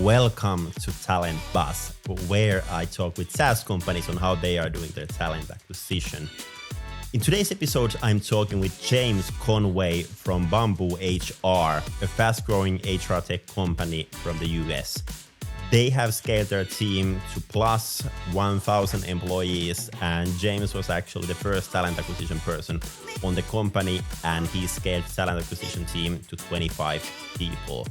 welcome to Talent Buzz, where I talk with SaaS companies on how they are doing their talent acquisition. In today's episode, I'm talking with James Conway from BambooHR, a fast-growing HR tech company from the US. They have scaled their team to plus 1,000 employees, and James was actually the first talent acquisition person on the company, and he scaled the talent acquisition team to 25 people.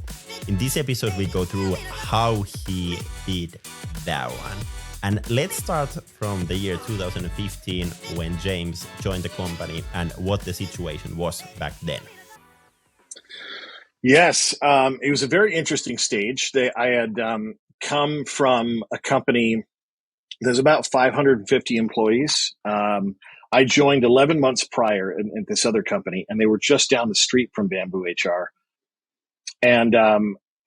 In this episode, we go through how he did that one. And let's start from the year 2015 when James joined the company and what the situation was back then. Yes, it was a very interesting stage. I had come from a company there's about 550 employees. I joined 11 months prior in this other company, and they were just down the street from BambooHR. And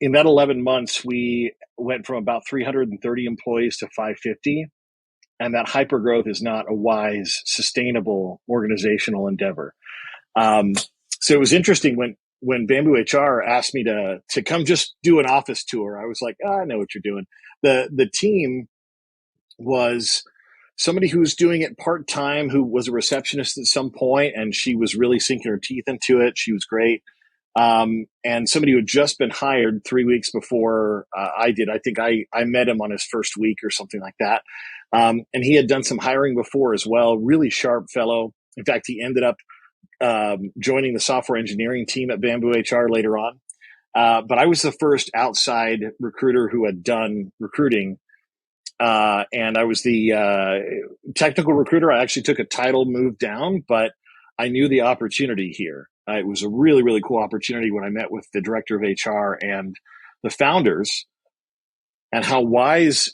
in that 11 months, we went from about 330 employees to 550. And that hypergrowth is not a wise, sustainable organizational endeavor. So it was interesting when BambooHR asked me to come just do an office tour. I was like, I know what you're doing. The team was somebody who was doing it part-time, who was a receptionist at some point, and she was really sinking her teeth into it. She was great. And somebody who had just been hired 3 weeks before I did. I think I met him on his first week or something like that. And he had done some hiring before as well. Really sharp fellow. In fact, he ended up joining the software engineering team at BambooHR later on. But I was the first outside recruiter who had done recruiting. And I was the technical recruiter. I actually took a title move down, but I knew the opportunity here. It was a really, really cool opportunity when I met with the director of HR and the founders and how wise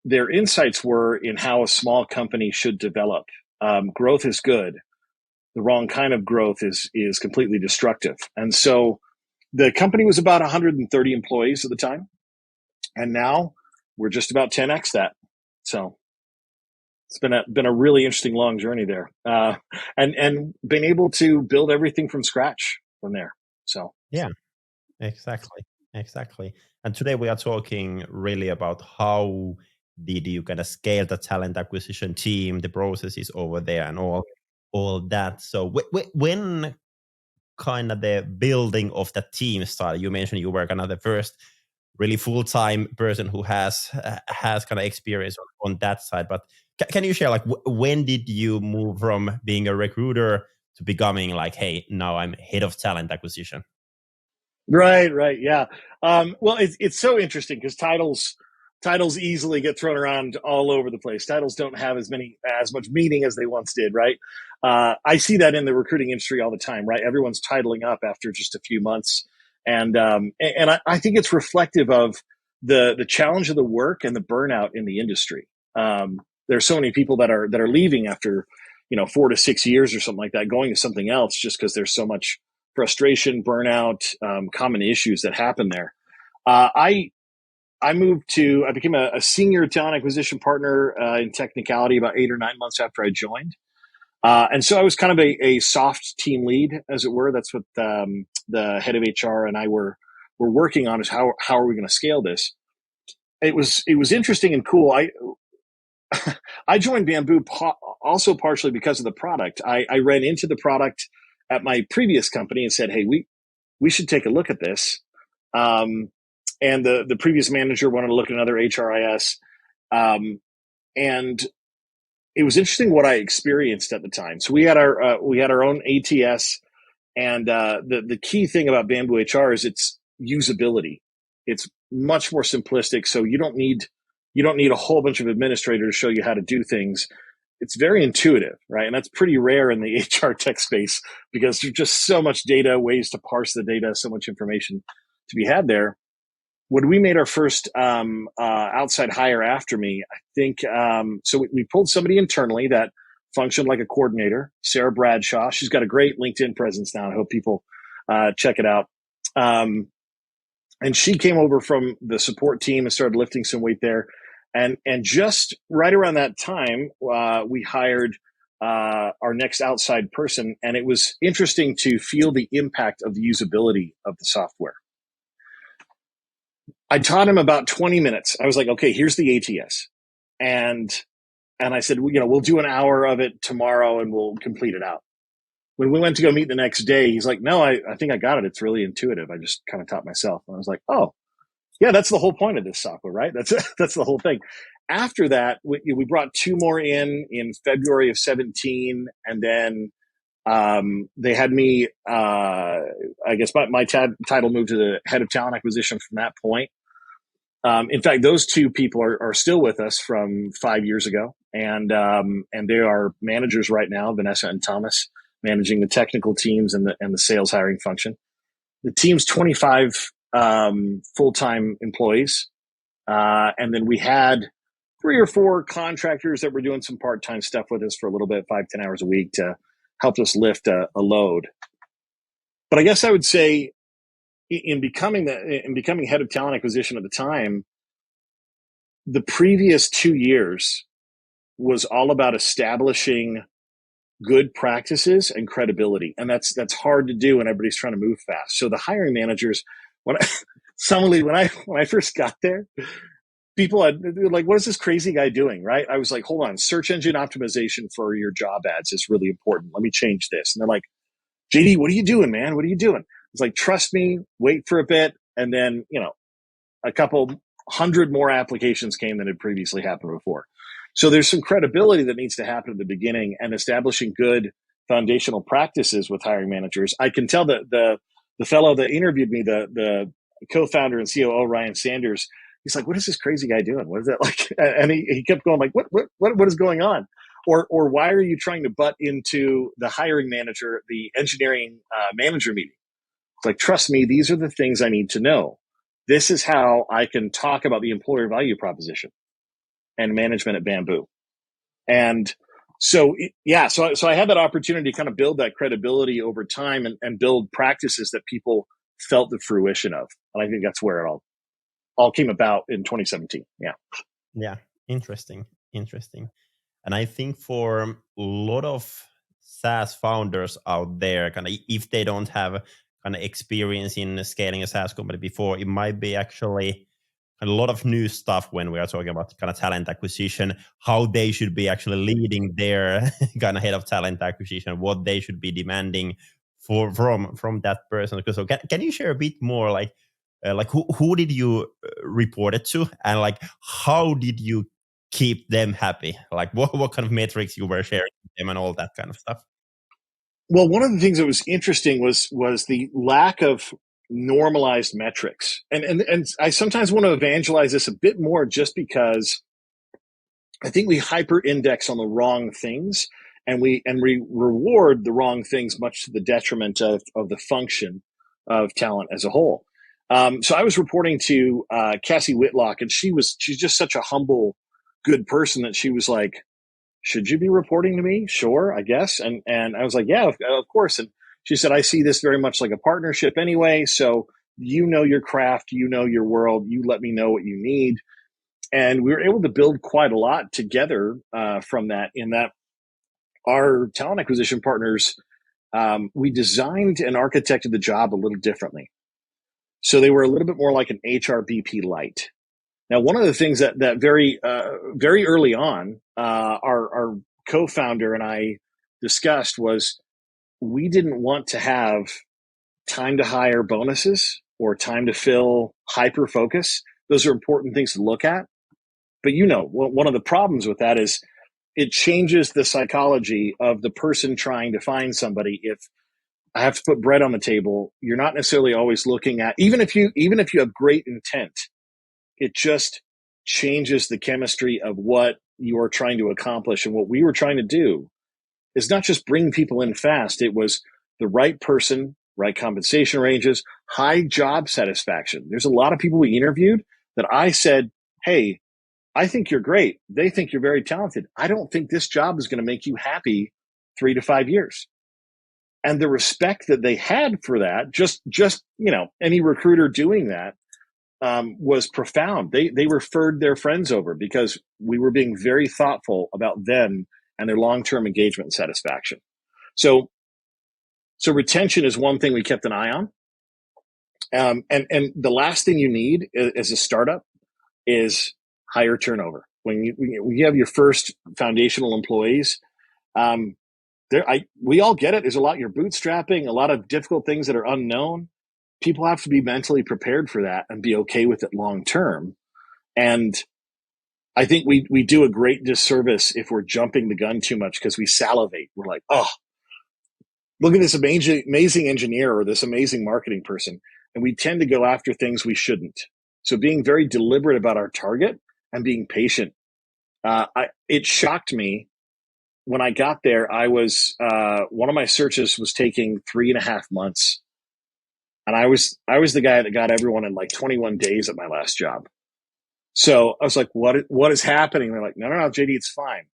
their insights were in how a small company should develop. Growth is good. The wrong kind of growth is completely destructive. And so the company was about 130 employees at the time. And now we're just about 10x that. So it's been a really interesting long journey there, and been able to build everything from scratch from there. So yeah, exactly. And today we are talking really about how did you kind of scale the talent acquisition team, the processes over there, and all that. So when kind of the building of the team started, you mentioned you were kind of the first really full-time person who has kind of experience on that side. But can you share, like, when did you move from being a recruiter to becoming like, hey, now I'm head of talent acquisition? Right, yeah. Well, it's so interesting because titles easily get thrown around all over the place. Titles don't have as much meaning as they once did, right? I see that in the recruiting industry all the time, right? Everyone's titling up after just a few months. And I think it's reflective of the challenge of the work and the burnout in the industry. There's so many people that are leaving after 4 to 6 years or something like that, going to something else just because there's so much frustration, burnout, common issues that happen there. I became a senior talent acquisition partner in technicality about 8 or 9 months after I joined. And so I was kind of a soft team lead, as it were. That's what the head of HR and I were working on, is how are we going to scale this? It was interesting and cool. I joined Bamboo also partially because of the product. I ran into the product at my previous company and said, hey, we should take a look at this. And the previous manager wanted to look at another HRIS. And it was interesting what I experienced at the time. So we had our own ATS, and the key thing about BambooHR is its usability. It's much more simplistic, so you don't need a whole bunch of administrators to show you how to do things. It's very intuitive, right? And that's pretty rare in the HR tech space because there's just so much data, ways to parse the data, so much information to be had there. When we made our first outside hire after me, I think, so we pulled somebody internally that functioned like a coordinator, Sarah Bradshaw. She's got a great LinkedIn presence now. I hope people check it out. And she came over from the support team and started lifting some weight there. And just right around that time, we hired our next outside person. And it was interesting to feel the impact of the usability of the software. I taught him about 20 minutes. I was like, okay, here's the ATS. And I said, we'll do an hour of it tomorrow and we'll complete it out. When we went to go meet the next day, he's like, no, I think I got it. It's really intuitive. I just kind of taught myself. And I was like, oh, yeah, that's the whole point of this software, right? That's the whole thing. After that, we brought two more in February of 17. And then they had me, I guess my title moved to the head of talent acquisition from that point. In fact, those two people are still with us from 5 years ago, and they are managers right now, Vanessa and Thomas, managing the technical teams and the sales hiring function. The team's 25 full-time employees, and then we had 3 or 4 contractors that were doing some part-time stuff with us for a little bit, 5-10 hours a week to help us lift a load. But I guess I would say, in becoming head of talent acquisition at the time, the previous 2 years was all about establishing good practices and credibility. And that's hard to do when everybody's trying to move fast. So the hiring managers, when I first got there, people were like, what is this crazy guy doing? Right. I was like, hold on, search engine optimization for your job ads is really important. Let me change this. And they're like, JD, what are you doing, man? What are you doing? It's like, trust me, wait for a bit. And then, a couple 100 more applications came than had previously happened before. So there's some credibility that needs to happen at the beginning, and establishing good foundational practices with hiring managers. I can tell that the fellow that interviewed me, the co-founder and COO, Ryan Sanders, he's like, what is this crazy guy doing? What is that like? And he kept going like, what is going on? Or why are you trying to butt into the hiring manager, the engineering manager meeting? It's like, trust me, these are the things I need to know. This is how I can talk about the employer value proposition and management at Bamboo. And so I had that opportunity to kind of build that credibility over time and build practices that people felt the fruition of. And I think that's where it all came about in 2017. Yeah. Yeah. Interesting. And I think for a lot of SaaS founders out there, kind of, if they don't have kind of experience in scaling a SaaS company before, it might be actually a lot of new stuff when we are talking about kind of talent acquisition, how they should be actually leading their kind of head of talent acquisition, what they should be demanding from that person. So can you share a bit more, like who did you report it to, and like how did you keep them happy? Like what kind of metrics you were sharing with them and all that kind of stuff? Well, one of the things that was interesting was the lack of normalized metrics. And I sometimes want to evangelize this a bit more, just because I think we hyper index on the wrong things, and we reward the wrong things, much to the detriment of the function of talent as a whole. So I was reporting to Cassie Whitlock, and she's just such a humble, good person that she was like, should you be reporting to me? Sure, I guess. And I was like, yeah, of course. And she said, I see this very much like a partnership anyway. So you know your craft, you know your world, you let me know what you need. And we were able to build quite a lot together from that, in that our talent acquisition partners, we designed and architected the job a little differently. So they were a little bit more like an HRBP light. Now, one of the things that very early on, our co-founder and I discussed was, we didn't want to have time to hire bonuses or time to fill hyper focus. Those are important things to look at. But one of the problems with that is it changes the psychology of the person trying to find somebody. If I have to put bread on the table, you're not necessarily always looking at, even if you have great intent, it just changes the chemistry of what you are trying to accomplish. And what we were trying to do is not just bring people in fast. It was the right person, right compensation ranges, high job satisfaction. There's a lot of people we interviewed that I said, hey, I think you're great. They think you're very talented. I don't think this job is going to make you happy 3 to 5 years. And the respect that they had for that, just any recruiter doing that, was profound. They referred their friends over because we were being very thoughtful about them and their long-term engagement and satisfaction. So retention is one thing we kept an eye on. And the last thing you need as a startup is higher turnover. When you have your first foundational employees, we all get it. There's a lot you're bootstrapping, a lot of difficult things that are unknown. People have to be mentally prepared for that and be okay with it long term. And I think we do a great disservice if we're jumping the gun too much because we salivate. We're like, oh, look at this amazing engineer or this amazing marketing person. And we tend to go after things we shouldn't. So being very deliberate about our target and being patient. It shocked me when I got there. I was one of my searches was taking 3.5 months, and I was the guy that got everyone in like 21 days at my last job. So I was like, what is happening? They're like, no, JD, it's fine.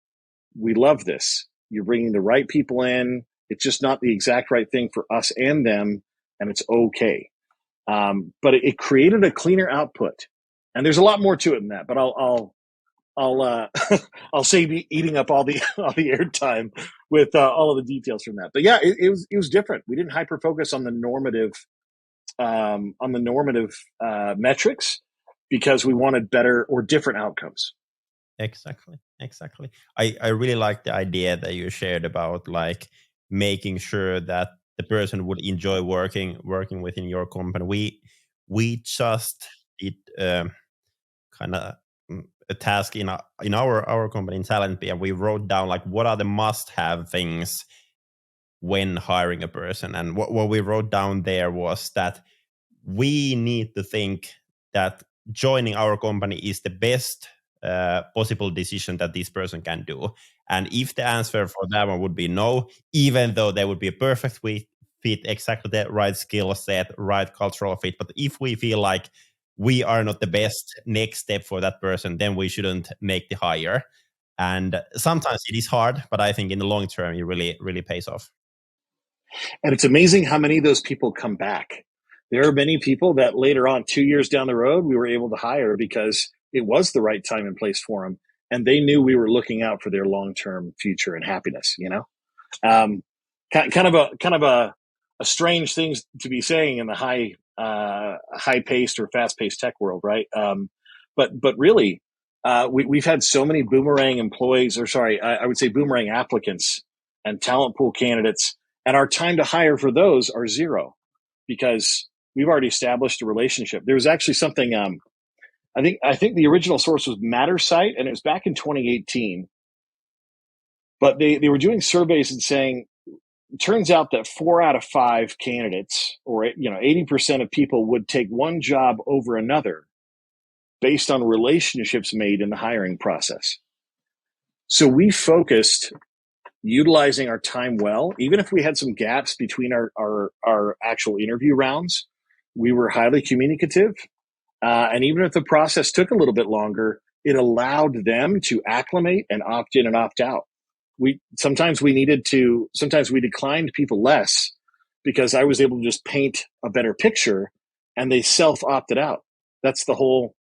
We love this. You're bringing the right people in. It's just not the exact right thing for us and them, and it's okay. But it created a cleaner output, and there's a lot more to it than that. But I'll I'll save eating up all the airtime with all of the details from that. But yeah, it was different. We didn't hyper focus on the normative metrics because we wanted better or different outcomes. Exactly. I really like the idea that you shared about like making sure that the person would enjoy working within your company. We just did kind of a task in our company in Talentby, and we wrote down like what are the must-have things when hiring a person. And what we wrote down there was that we need to think that joining our company is the best possible decision that this person can do. And if the answer for that one would be no, even though they would be a perfect fit, exactly the right skill set, right cultural fit, but if we feel like we are not the best next step for that person, then we shouldn't make the hire. And sometimes it is hard, but I think in the long term, it really, really pays off. And it's amazing how many of those people come back. There are many people that later on, 2 years down the road, we were able to hire because it was the right time and place for them. And they knew we were looking out for their long-term future and happiness, kind of a strange thing to be saying in the high-paced or fast-paced tech world, right? But really, we've had so many boomerang employees, I would say boomerang applicants and talent pool candidates, and our time to hire for those are zero because we've already established a relationship. There was actually something, I think the original source was MatterSite, and it was back in 2018. But they were doing surveys and saying, it turns out that 4 out of 5 candidates, or 80% of people, would take one job over another based on relationships made in the hiring process. So we focused utilizing our time well, even if we had some gaps between our actual interview rounds. We were highly communicative. And even if the process took a little bit longer, it allowed them to acclimate and opt in and opt out. Sometimes we declined people less because I was able to just paint a better picture and they self-opted out. That's the whole,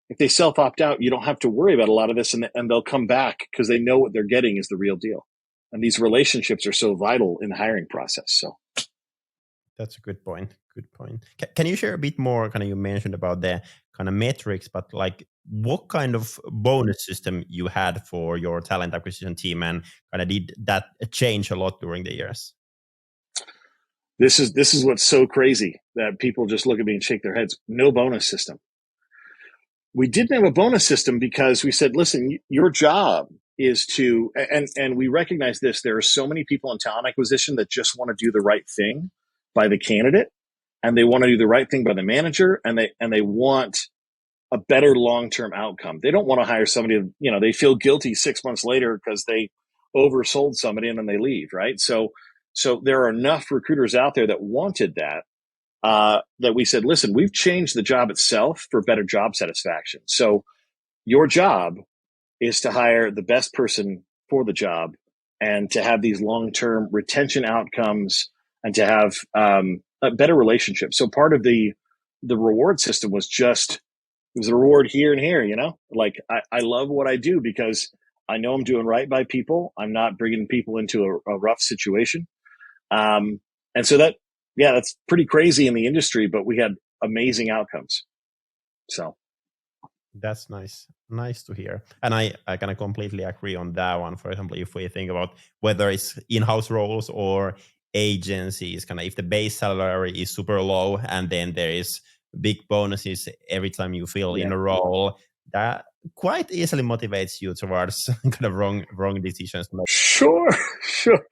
if they self-opt out, you don't have to worry about a lot of this, and they'll come back because they know what they're getting is the real deal. And these relationships are so vital in the hiring process. So that's a good point. Can you share a bit more? Kind of, you mentioned about the kind of metrics, but like what kind of bonus system you had for your talent acquisition team, and kind of did that change a lot during the years? This is what's so crazy that people just look at me and shake their heads. No bonus system. We didn't have a bonus system because we said, listen, your job is to, and we recognize this, there are so many people in talent acquisition that just want to do the right thing by the candidate, and they want to do the right thing by the manager, and they want a better long-term outcome. They don't want to hire somebody, they feel guilty 6 months later because they oversold somebody and then they leave, right? So there are enough recruiters out there that wanted that, that we said, listen, we've changed the job itself for better job satisfaction. So your job is to hire the best person for the job and to have these long-term retention outcomes and to have a better relationship. So part of the reward system was it was a reward here and here, like I love what I do because I know I'm doing right by people. I'm not bringing people into a rough situation. And so that's pretty crazy in the industry, but we had amazing outcomes. So that's nice. Nice to hear. And I kind of completely agree on that one. For example, if we think about whether it's in-house roles or agencies, kind of if the base salary is super low and then there is big bonuses every time you fill in yeah, a role, that quite easily motivates you towards kind of wrong decisions to make. sure, sure.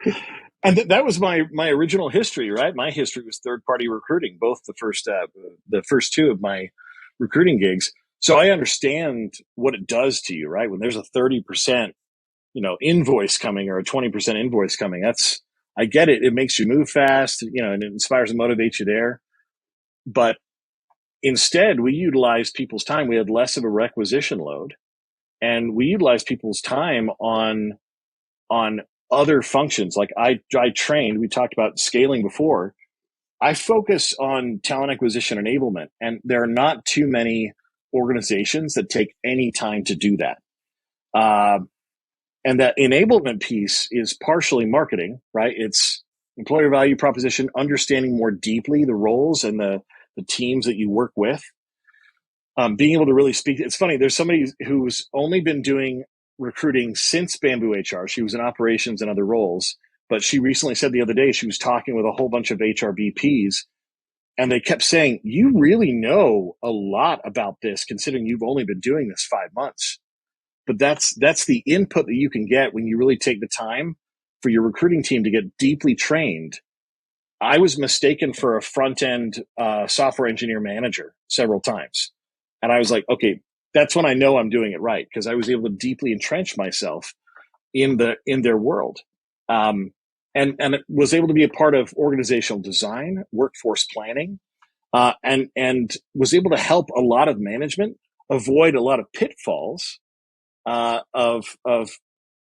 And that was my original history, right? My history was third party recruiting, both the first two of my recruiting gigs. So I understand what it does to you, right? When there's a 30%, invoice coming or a 20% invoice coming, I get it. It makes you move fast, and it inspires and motivates you there. But instead, we utilized people's time. We had less of a requisition load, and we utilized people's time on other functions. Like I trained. We talked about scaling before. I focus on talent acquisition enablement, and there are not too many organizations that take any time to do that. And that enablement piece is partially marketing, right? It's employer value proposition, understanding more deeply the roles and the teams that you work with, being able to really speak. It's funny. There's somebody who's only been doing recruiting since BambooHR. She was in operations and other roles, but she recently said the other day she was talking with a whole bunch of HR VPs, and they kept saying, "You really know a lot about this, considering you've only been doing this 5 months." But that's the input that you can get when you really take the time for your recruiting team to get deeply trained. I was mistaken for a front end software engineer manager several times, and I was like, okay, that's when I know I'm doing it right, because I was able to deeply entrench myself in their world, and it was able to be a part of organizational design, workforce planning, and was able to help a lot of management avoid a lot of pitfalls of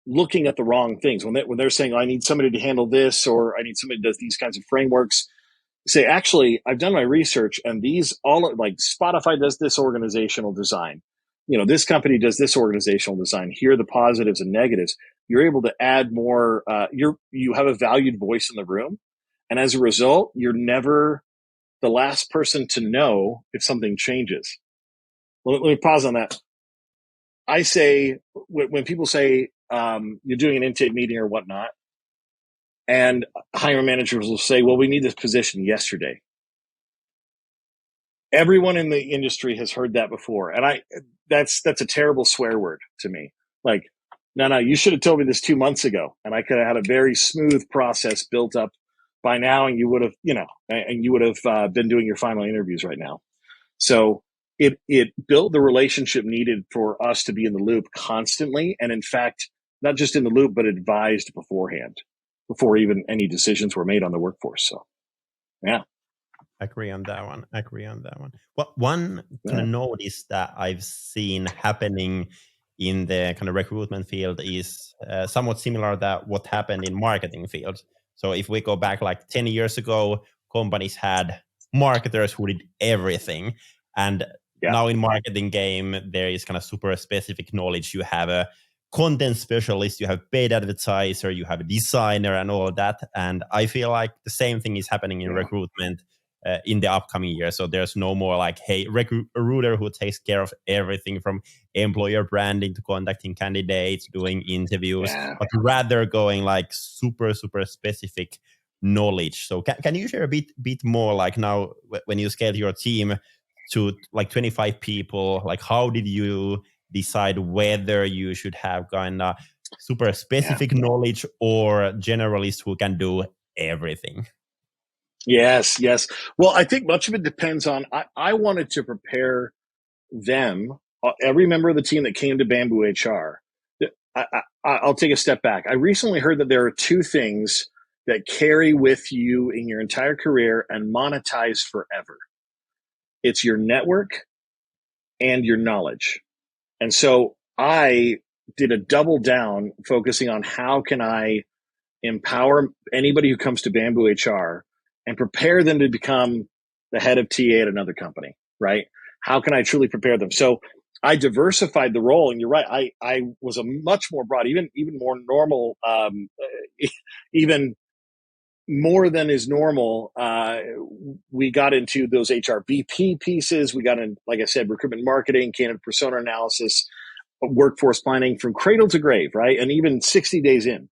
looking at the wrong things when they're saying, oh, I need somebody to handle this, or I need somebody that does these kinds of frameworks. Say, actually, I've done my research, and these all, like, Spotify does this organizational design. This company does this organizational design. Here are the positives and negatives. You're able to add more. You have a valued voice in the room, and as a result, you're never the last person to know if something changes. Let me pause on that. I say, when people say you're doing an intake meeting or whatnot, and hiring managers will say, well, we need this position yesterday. Everyone in the industry has heard that before. And that's a terrible swear word to me. Like, no, you should have told me this 2 months ago, and I could have had a very smooth process built up by now, and you would have, been doing your final interviews right now. So it built the relationship needed for us to be in the loop constantly. And in fact, not just in the loop, but advised beforehand, before even any decisions were made on the workforce. So, yeah. Agree on that one. Well, one kind of notice that I've seen happening in the kind of recruitment field is somewhat similar to what happened in marketing field. So if we go back like 10 years ago, companies had marketers who did everything. And now in marketing game, there is kind of super specific knowledge. You have a content specialist, you have paid advertiser, you have a designer, and all of that. And I feel like the same thing is happening in recruitment in the upcoming year. So there's no more like, hey, recruiter who takes care of everything from employer branding to contacting candidates, doing interviews, but rather going like super specific knowledge. So can you share a bit more, like, now when you scale your team to like 25 people, like how did you decide whether you should have kind of super specific knowledge or generalists who can do everything? Yes. Well, I think much of it depends on, I wanted to prepare them, every member of the team that came to BambooHR. I'll take a step back. I recently heard that there are two things that carry with you in your entire career and monetize forever. It's your network and your knowledge. And so I did a double down, focusing on how can I empower anybody who comes to BambooHR and prepare them to become the head of TA at another company, right? How can I truly prepare them? So I diversified the role, and you're right. I was a much more broad, even more normal, even more than is normal, we got into those HRBP pieces. We got in, like I said, recruitment marketing, candidate persona analysis, workforce planning from cradle to grave, right? And even 60 days in.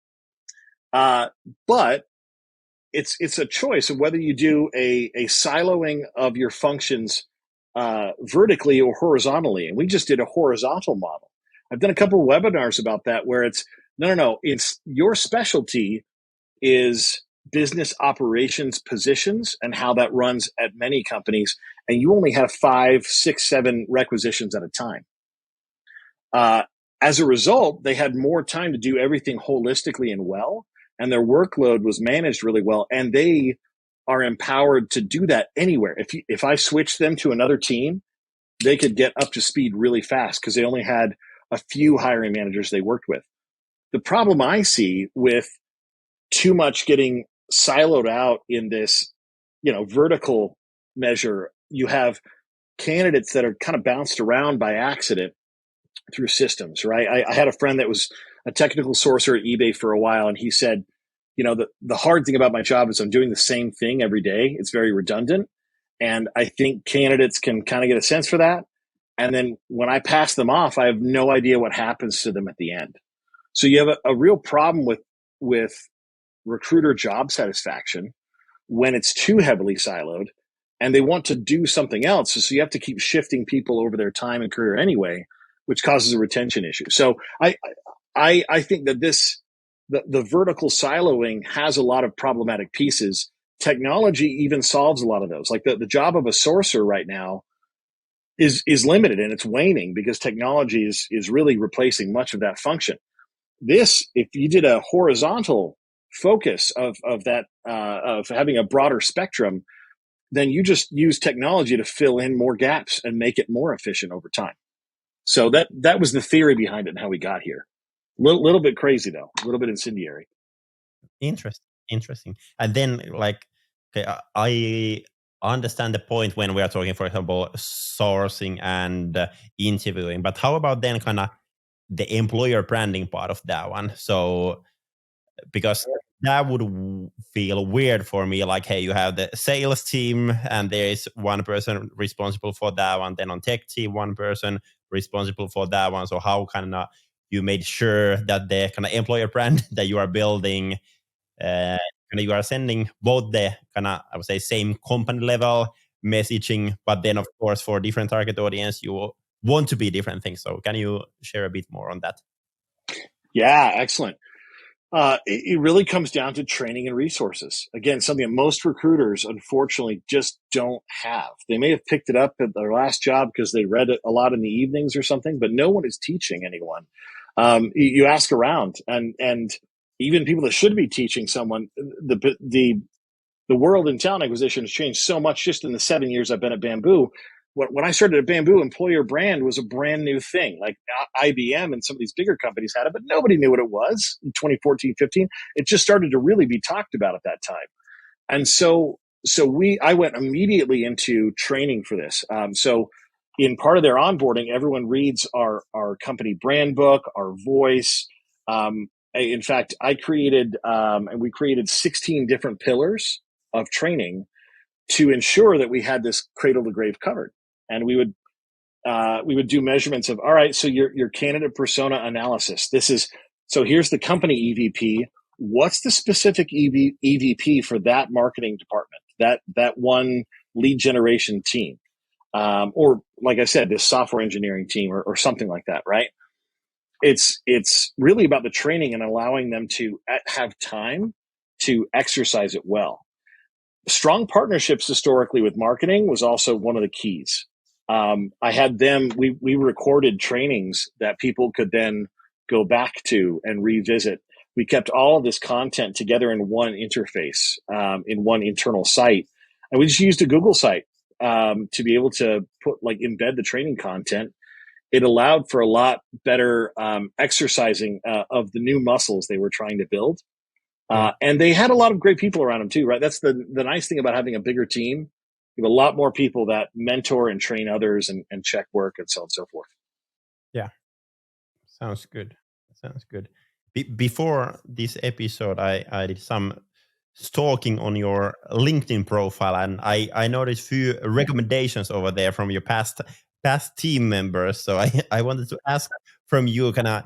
But it's a choice of whether you do a siloing of your functions vertically or horizontally. And we just did a horizontal model. I've done a couple of webinars about that where it's no, it's your specialty is business operations positions and how that runs at many companies. And you only have 5, 6, 7 requisitions at a time. As a result, they had more time to do everything holistically and well, and their workload was managed really well. And they are empowered to do that anywhere. If I switched them to another team, they could get up to speed really fast because they only had a few hiring managers they worked with. The problem I see with too much getting siloed out in this, vertical measure, you have candidates that are kind of bounced around by accident through systems, right? I had a friend that was a technical sourcer at eBay for a while, and he said, the hard thing about my job is I'm doing the same thing every day. It's very redundant. And I think candidates can kind of get a sense for that. And then when I pass them off, I have no idea what happens to them at the end. So you have a real problem with recruiter job satisfaction when it's too heavily siloed and they want to do something else. So you have to keep shifting people over their time and career anyway, which causes a retention issue. So I think that the vertical siloing has a lot of problematic pieces. Technology even solves a lot of those. Like the job of a sourcer right now is limited and it's waning because technology is really replacing much of that function. If you did a horizontal focus of that, of having a broader spectrum, then you just use technology to fill in more gaps and make it more efficient over time. So that was the theory behind it and how we got here. Little bit crazy though, a little bit incendiary. Interesting. And then, okay, I understand the point when we are talking, for example, sourcing and interviewing. But how about then, kind of the employer branding part of that one? So, because that would feel weird for me. Like, hey, you have the sales team, and there is one person responsible for that one. Then on tech team, one person responsible for that one. So how kind of you made sure that the kind of employer brand that you are building, you are sending both the kind of, I would say, same company level messaging, but then of course for different target audience, you want to be different things. So can you share a bit more on that? Yeah, excellent. It really comes down to training and resources. Again, something that most recruiters, unfortunately, just don't have. They may have picked it up at their last job because they read it a lot in the evenings or something, but no one is teaching anyone. You ask around, and even people that should be teaching someone, the world in talent acquisition has changed so much just in the 7 years I've been at Bamboo. When I started at Bamboo, employer brand was a brand new thing. Like IBM and some of these bigger companies had it, but nobody knew what it was in 2014, 15. It just started to really be talked about at that time. And so I went immediately into training for this. So in part of their onboarding, everyone reads our company brand book, our voice. In fact, I created, and we created 16 different pillars of training to ensure that we had this cradle to grave covered. And we would do measurements of, all right, so your candidate persona analysis. So here's the company EVP. What's the specific EVP for that marketing department, that one lead generation team? Or like I said, this software engineering team or something like that, right? It's really about the training and allowing them to have time to exercise it well. Strong partnerships historically with marketing was also one of the keys. I had we recorded trainings that people could then go back to and revisit. We kept all of this content together in one interface, in one internal site. And we just used a Google site to be able to embed the training content. It allowed for a lot better exercising of the new muscles they were trying to build. And they had a lot of great people around them too, right? That's the nice thing about having a bigger team. You have a lot more people that mentor and train others and check work and so on and so forth. Yeah, sounds good. Before this episode, I did some stalking on your LinkedIn profile, and I noticed few recommendations over there from your past team members. So I wanted to ask from you kind of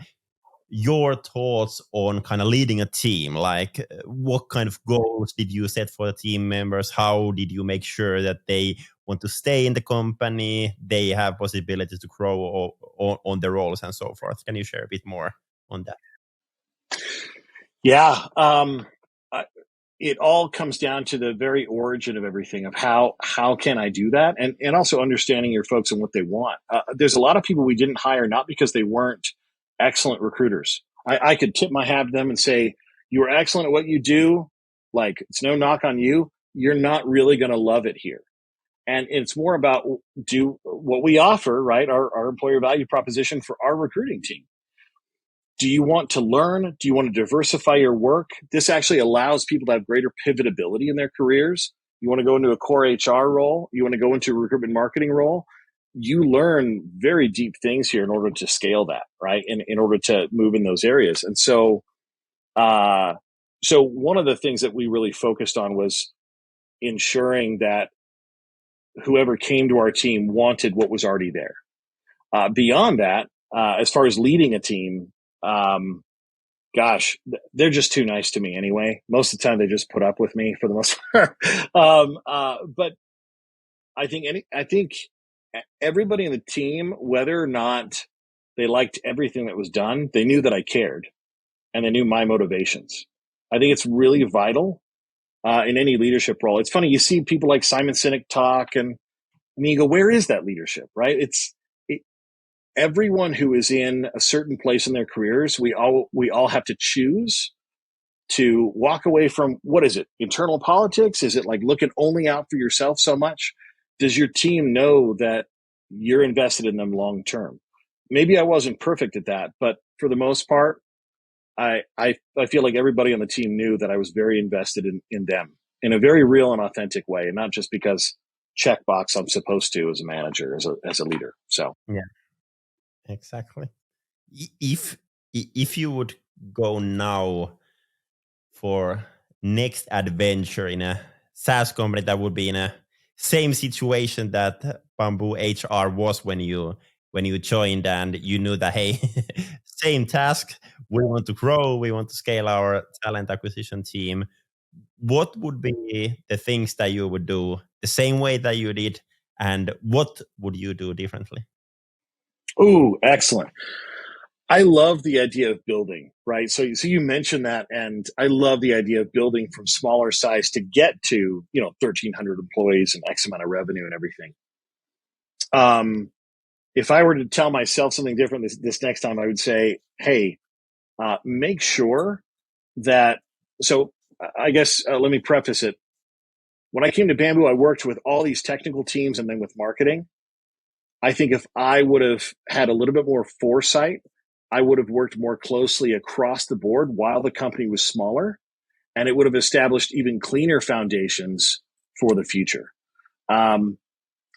your thoughts on kind of leading a team. Like, what kind of goals did you set for the team members? How did you make sure that they want to stay in the company, they have possibilities to grow on their roles and so forth? Can you share a bit more on that? Yeah. It all comes down to the very origin of everything, of how can I do that, and also understanding your folks and what they want. There's a lot of people we didn't hire not because they weren't excellent recruiters. I could tip my hat to them and say, you are excellent at what you do. Like, it's no knock on you. You're not really going to love it here. And it's more about do what we offer, right? Our employer value proposition for our recruiting team. Do you want to learn? Do you want to diversify your work? This actually allows people to have greater pivotability in their careers. You want to go into a core HR role? You want to go into a recruitment marketing role? You learn very deep things here in order to scale that, right? In order to move in those areas. And so, so one of the things that we really focused on was ensuring that whoever came to our team wanted what was already there. Beyond that, as far as leading a team, gosh, they're just too nice to me anyway. Most of the time, they just put up with me for the most part. But I think everybody in the team, whether or not they liked everything that was done, they knew that I cared, and they knew my motivations. I think it's really vital in any leadership role. It's funny, you see people like Simon Sinek talk, and you go, where is that leadership, right? Everyone who is in a certain place in their careers, we all have to choose to walk away from, what is it, internal politics? Is it like looking only out for yourself so much? Does your team know that you're invested in them long term? Maybe I wasn't perfect at that, but for the most part, I feel like everybody on the team knew that I was very invested in them in a very real and authentic way, and not just because checkbox I'm supposed to as a manager, as a leader. So yeah. Exactly. If you would go now for next adventure in a SaaS company that would be in a same situation that BambooHR was when you joined, and you knew that, hey, same task, we want to grow, we want to scale our talent acquisition team, what would be the things that you would do the same way that you did, and what would you do differently? Ooh, excellent. I love the idea of building, right? So you mentioned that, and I love the idea of building from smaller size to get to, 1,300 employees and X amount of revenue and everything. If I were to tell myself something different this next time, I would say, hey, make sure that, so I guess let me preface it. When I came to Bamboo, I worked with all these technical teams and then with marketing. I think if I would have had a little bit more foresight, I would have worked more closely across the board while the company was smaller, and it would have established even cleaner foundations for the future. And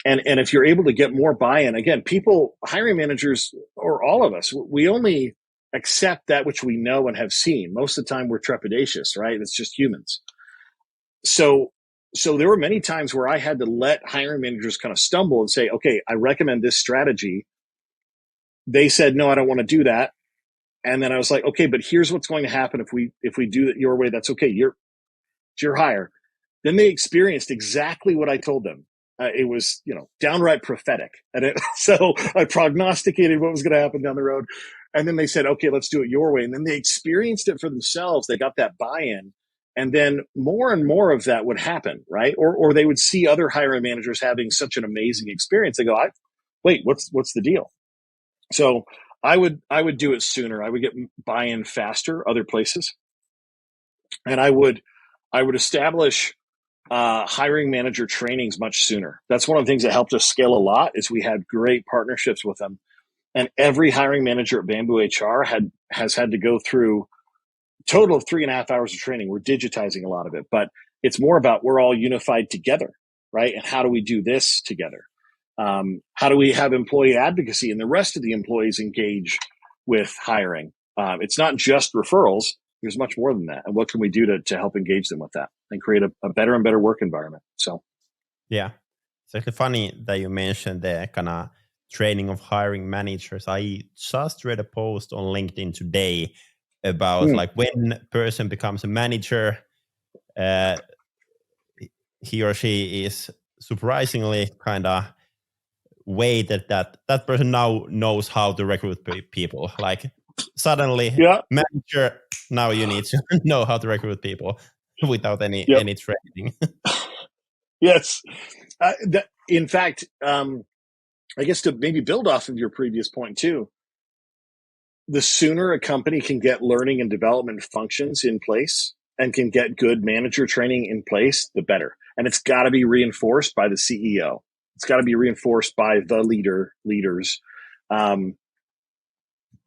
if you're able to get more buy-in, again, people, hiring managers, or all of us, we only accept that which we know and have seen. Most of the time we're trepidatious, right? It's just humans. So there were many times where I had to let hiring managers kind of stumble and say, okay, I recommend this strategy. They said, no, I don't want to do that. And then I was like, okay, but here's what's going to happen if we do it your way. That's okay. It's your hire. Then they experienced exactly what I told them. It was, downright prophetic. And so I prognosticated what was going to happen down the road. And then they said, okay, let's do it your way. And then they experienced it for themselves. They got that buy-in. And then more and more of that would happen, right? Or they would see other hiring managers having such an amazing experience. They go, wait, what's the deal? So I would do it sooner. I would get buy-in faster other places. And I would establish hiring manager trainings much sooner. That's one of the things that helped us scale a lot, is we had great partnerships with them. And every hiring manager at BambooHR has had to go through a total of 3.5 hours of training. We're digitizing a lot of it, but it's more about we're all unified together, right? And how do we do this together? How do we have employee advocacy and the rest of the employees engage with hiring? It's not just referrals. There's much more than that. And what can we do to help engage them with that? and create a better and better work environment. So, yeah, it's actually funny that you mentioned the kind of training of hiring managers. I just read a post on LinkedIn today about like when a person becomes a manager, he or she is surprisingly kind of weighted that person now knows how to recruit people. Like suddenly, manager, now you need to know how to recruit people without any training. Yes. In fact, I guess to maybe build off of your previous point too, the sooner a company can get learning and development functions in place and can get good manager training in place, the better. And it's got to be reinforced by the CEO. It's got to be reinforced by the leaders.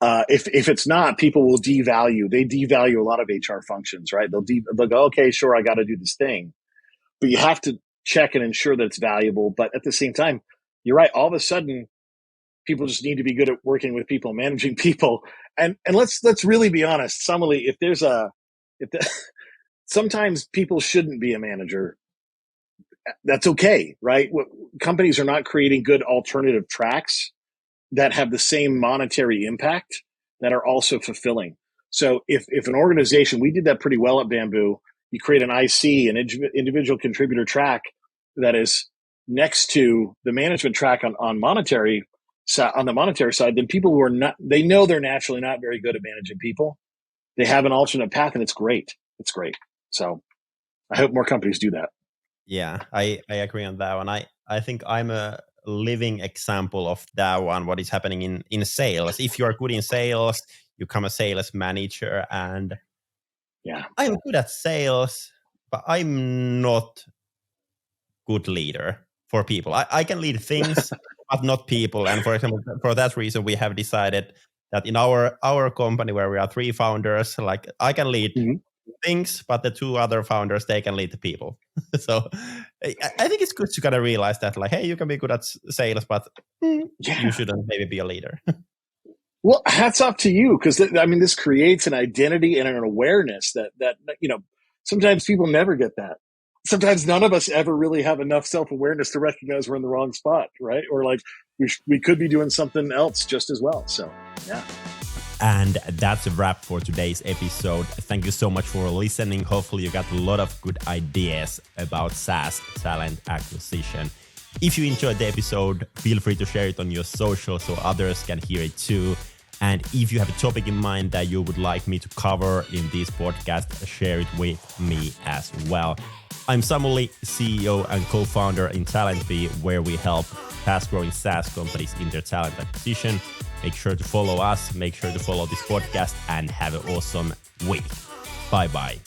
If it's not, people will devalue. They devalue a lot of HR functions, right? They'll go, okay, sure, I got to do this thing, but you have to check and ensure that it's valuable. But at the same time, you're right. All of a sudden, people just need to be good at working with people, managing people. And let's really be honest, Somali, sometimes people shouldn't be a manager. That's okay, right? Companies are not creating good alternative tracks that have the same monetary impact that are also fulfilling. So if an organization, we did that pretty well at Bamboo, you create an IC, an individual contributor track that is next to the management track on the monetary side, then people who are not, they know they're naturally not very good at managing people. They have an alternate path, and it's great. It's great. So I hope more companies do that. Yeah, I agree on that one. I think I'm a living example of that one, what is happening in sales. If you are good in sales, you become a sales manager. And yeah, I'm good at sales, but I'm not good leader for people. I can lead things, but not people. And for example, for that reason, we have decided that in our company where we are 3 founders, like I can lead things, but the 2 other founders, they can lead the people. So I think it's good to kind of realize that, like, hey, you can be good at sales, but you shouldn't maybe be a leader. Well, hats off to you, because this creates an identity and an awareness that sometimes people never get that. Sometimes none of us ever really have enough self-awareness to recognize we're in the wrong spot, right? Or like we could be doing something else just as well. So, yeah. And that's a wrap for today's episode. Thank you so much for listening. Hopefully you got a lot of good ideas about SaaS talent acquisition. If you enjoyed the episode, feel free to share it on your social so others can hear it too. And if you have a topic in mind that you would like me to cover in this podcast, share it with me as well. I'm Samuli, CEO and co-founder in TalentBee, where we help fast-growing SaaS companies in their talent acquisition. Make sure to follow us, make sure to follow this podcast, and have an awesome week. Bye-bye.